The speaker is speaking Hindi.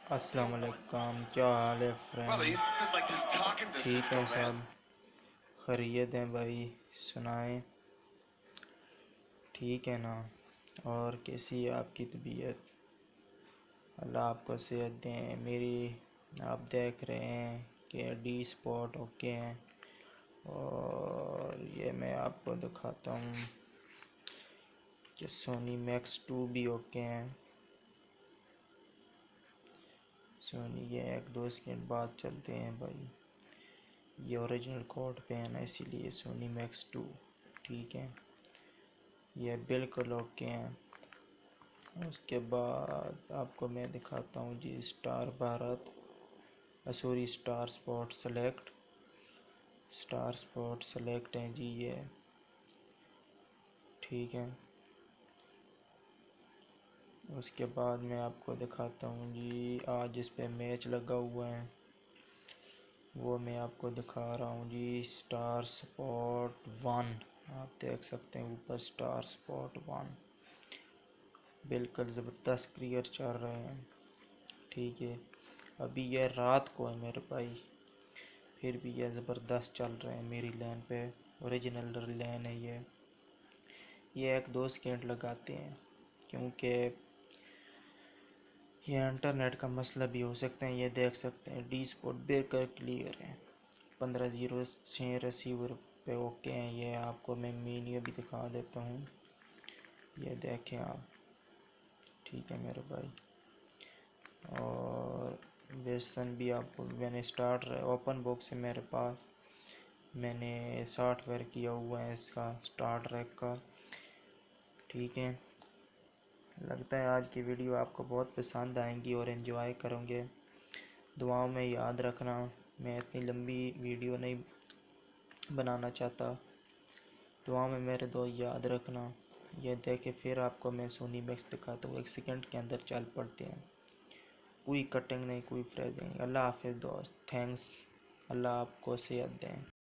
अस्सलाम वालेकुम, क्या हाल है फ्रेंड? ठीक है सब, खैरियत हैं भाई, सुनाएं। ठीक है ना? और कैसी है आपकी तबीयत? अल्लाह आपको सेहत दें। मेरी आप देख रहे हैं कि डी स्पॉट ओके हैं, और ये मैं आपको दिखाता हूँ कि सोनी मैक्स 2 भी ओके हैं। सोनी ये एक दो सेकंड बाद चलते हैं भाई, ये ओरिजिनल कोड पे है ना, इसीलिए सोनी मैक्स 2 ठीक है, ये बिल्कुल ओके हैं। उसके बाद आपको मैं दिखाता हूँ जी Star Bharat, sorry star spot select हैं जी ये, ठीक है। उसके बाद मैं आपको दिखाता हूँ जी आज इस पे मैच लगा हुआ है, वो मैं आपको दिखा रहा हूँ जी। स्टार स्पॉट 1 आप देख सकते हैं ऊपर, स्टार स्पॉट 1 बिल्कुल ज़बरदस्त क्लियर चल रहे हैं, ठीक है। अभी यह रात को है मेरे भाई, फिर भी यह ज़बरदस्त चल रहे हैं मेरी लैन पे, ओरिजिनल लैन है ये एक दो सेकंड लगाते हैं क्योंकि ये इंटरनेट का मसला भी हो सकता है। ये देख सकते हैं डी स्पॉट बिल्कुल क्लियर है, 1506 रिसीवर पे ओके हैं। ये आपको मैं मीन्यू भी दिखा देता हूँ, ये देखें आप, ठीक है मेरे भाई। और वेसन भी आपको मैंने स्टार्टर ओपन बॉक्स है मेरे पास, मैंने सॉफ्टवेयर किया हुआ है इसका स्टार्ट रैक का, ठीक है। लगता है आज की वीडियो आपको बहुत पसंद आएंगी और एंजॉय करोगे। दुआओं में याद रखना, मैं इतनी लंबी वीडियो नहीं बनाना चाहता, दुआओं में मेरे दो याद रखना। ये देखे फिर आपको मैं सोनी मैक्स दिखाता हूँ, 1 सेकंड के अंदर चल पड़ते हैं, कोई कटिंग नहीं, कोई फ्रेजिंग। अल्लाह हाफिज़ दोस्त, थैंक्स। अल्लाह आपको सेहत दें।